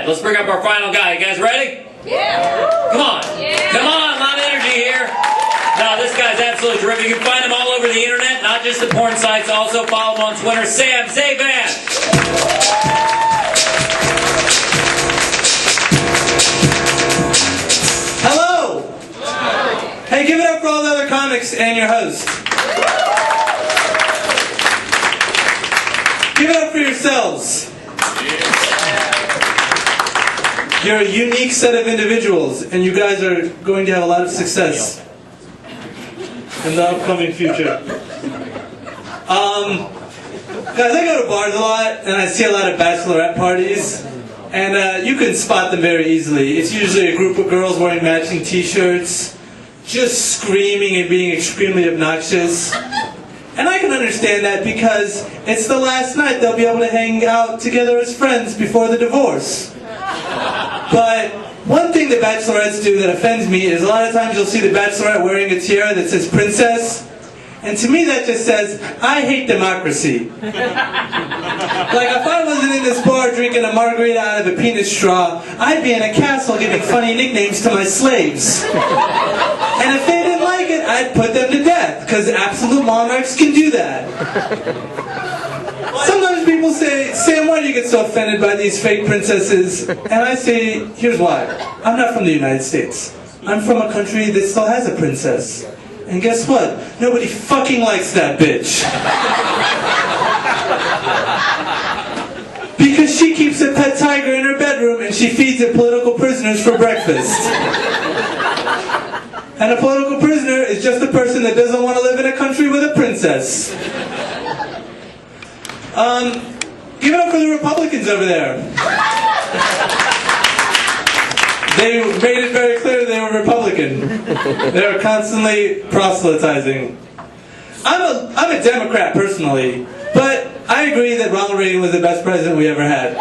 bad. Let's bring up our final guy. You guys ready? Yeah. Come on. Yeah. Come on, a lot of energy here. No, this guy's absolutely terrific. You can find him all over the internet, not just the porn sites. Also follow him on Twitter, Zayvan. Hello! Hey, give it up for all the other comics and your host. Give it up for yourselves. You're a unique set of individuals, and you guys are going to have a lot of success in the upcoming future. Guys, I go to bars a lot, and I see a lot of bachelorette parties, and you can spot them very easily. It's usually a group of girls wearing matching t-shirts, just screaming and being extremely obnoxious. And I can understand that because it's the last night they'll be able to hang out together as friends before the divorce. But one thing the bachelorettes do that offends me is a lot of times you'll see the bachelorette wearing a tiara that says princess. And to me that just says, I hate democracy. Like if I wasn't in this bar drinking a margarita out of a penis straw, I'd be in a castle giving funny nicknames to my slaves. And if they didn't like it, I'd put them to death, because absolute monarchs can do that. Sometimes people say, Sam, why do you get so offended by these fake princesses? And I say, here's why. I'm not from the United States. I'm from a country that still has a princess. And guess what? Nobody fucking likes that bitch. Because she keeps a pet tiger in her bedroom and she feeds it political prisoners for breakfast. And a political prisoner is just a person that doesn't want to live in a country with a princess. Give it up for the Republicans over there. They made it very clear they were Republican. They were constantly proselytizing. I'm a Democrat personally, but I agree that Ronald Reagan was the best president we ever had.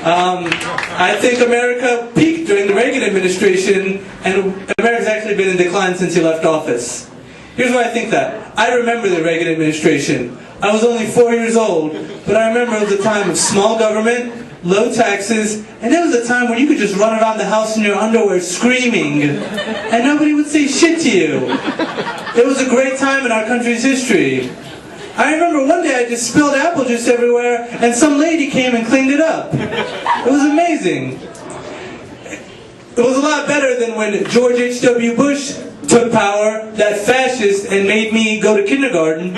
I think America peaked during the Reagan administration, and America's actually been in decline since he left office. Here's why I think that. I remember the Reagan administration. I was only 4 years old, but I remember it was a time of small government, low taxes, and it was a time when you could just run around the house in your underwear screaming, and nobody would say shit to you. It was a great time in our country's history. I remember one day I just spilled apple juice everywhere, and some lady came and cleaned it up. It was amazing. It was a lot better than when George H.W. Bush took power, that fascist, and made me go to kindergarten.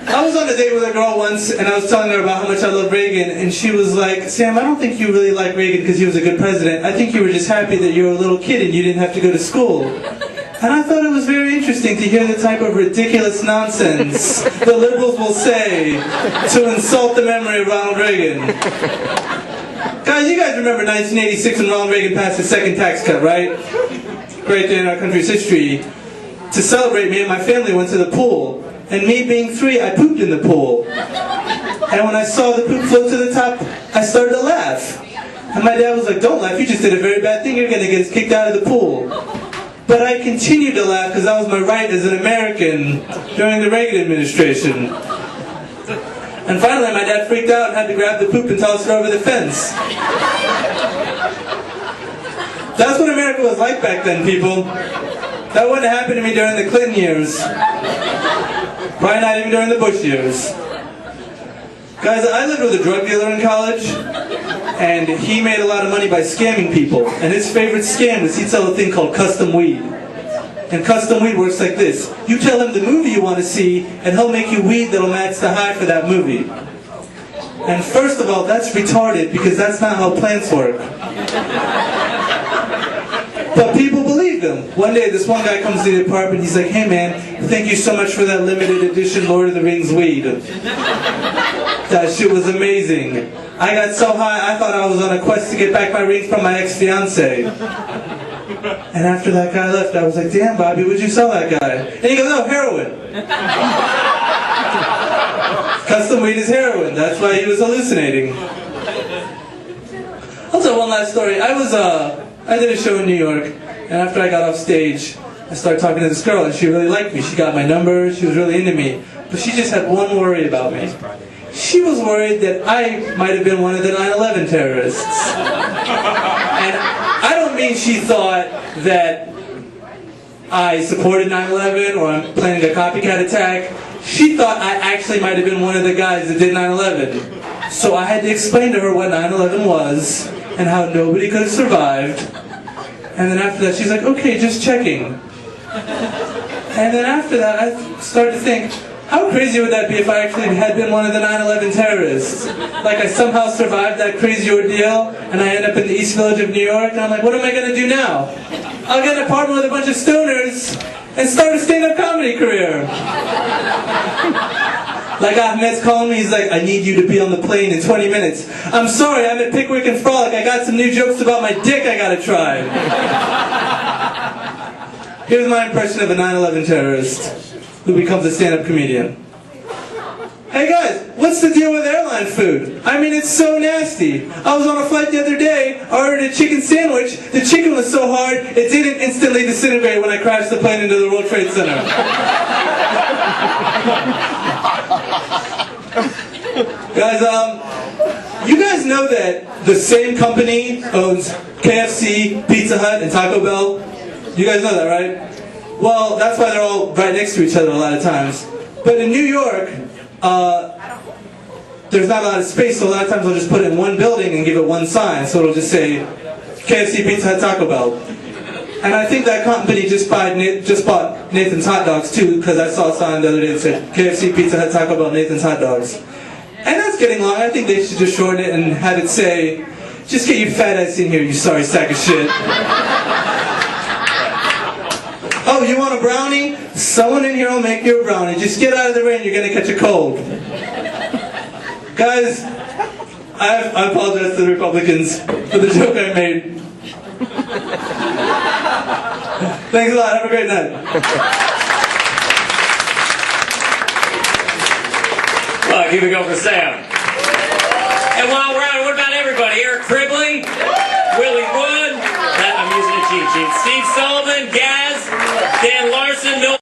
I was on a date with a girl once, and I was telling her about how much I love Reagan, and she was like, Sam, I don't think you really like Reagan because he was a good president. I think you were just happy that you were a little kid and you didn't have to go to school. And I thought it was very interesting to hear the type of ridiculous nonsense the liberals will say to insult the memory of Ronald Reagan. Guys, you guys remember 1986 when Ronald Reagan passed his second tax cut, right? Great day in our country's history. To celebrate, me and my family went to the pool. And me being 3, I pooped in the pool. And when I saw the poop float to the top, I started to laugh. And my dad was like, don't laugh, you just did a very bad thing, you're going to get kicked out of the pool. But I continued to laugh because that was my right as an American during the Reagan administration. And finally my dad freaked out and had to grab the poop and toss it over the fence. That's what America was like back then, people. That wouldn't have happened to me during the Clinton years. Probably not even during the Bush years. Guys, I lived with a drug dealer in college, and he made a lot of money by scamming people. And his favorite scam was he'd sell a thing called custom weed. And custom weed works like this. You tell him the movie you want to see, and he'll make you weed that'll match the high for that movie. And first of all, that's retarded, because that's not how plants work. But people believed him. One day, this one guy comes to the apartment, he's like, hey man, thank you so much for that limited edition Lord of the Rings weed. That shit was amazing. I got so high, I thought I was on a quest to get back my ring from my ex-fiancée. And after that guy left, I was like, damn Bobby, would you sell that guy? And he goes, no, heroin. Custom weed is heroin, that's why he was hallucinating. I'll tell one last story. I did a show in New York, and after I got off stage, I started talking to this girl, and she really liked me. She got my number, she was really into me. But she just had one worry about me. she was worried that I might have been one of the 9/11 terrorists. And I don't mean she thought that I supported 9/11 or I'm planning a copycat attack. She thought I actually might have been one of the guys that did 9/11. So I had to explain to her what 9/11 was and how nobody could have survived. And then after that she's like, okay, just checking. And then after that I started to think, how crazy would that be if I actually had been one of the 9/11 terrorists? Like I somehow survived that crazy ordeal and I end up in the East Village of New York and I'm like, what am I going to do now? I'll get an apartment with a bunch of stoners and start a stand-up comedy career. Like Ahmed's calling me, he's like, I need you to be on the plane in 20 minutes. I'm sorry, I'm at Pickwick and Frolic. I got some new jokes about my dick I gotta try. Here's my impression of a 9/11 terrorist who becomes a stand-up comedian. Hey guys, what's the deal with airline food? I mean, it's so nasty. I was on a flight the other day, I ordered a chicken sandwich. The chicken was so hard, it didn't instantly disintegrate when I crashed the plane into the World Trade Center. Guys, you guys know that the same company owns KFC, Pizza Hut, and Taco Bell? You guys know that, right? Well, that's why they're all right next to each other a lot of times. But in New York, there's not a lot of space, so a lot of times they'll just put it in one building and give it one sign. So it'll just say, KFC, Pizza Hut, Taco Bell. And I think that company just bought Nathan's Hot Dogs too, because I saw a sign the other day that said, KFC, Pizza Hut, Taco Bell, Nathan's Hot Dogs. And that's getting long. I think they should just shorten it and have it say, just get your fat ass in here, you sorry sack of shit. Oh, you want a brownie? Someone in here will make you a brownie. Just get out of the rain, you're going to catch a cold. Guys, I apologize to the Republicans for the joke I made. Thanks a lot. Have a great night. Well, keep it going for Sam. And while we're at it, what about everybody? Eric Cribley, Willie Wood, I'm using a cheat sheet, Steve Sullivan, Gaz, Dan Larson.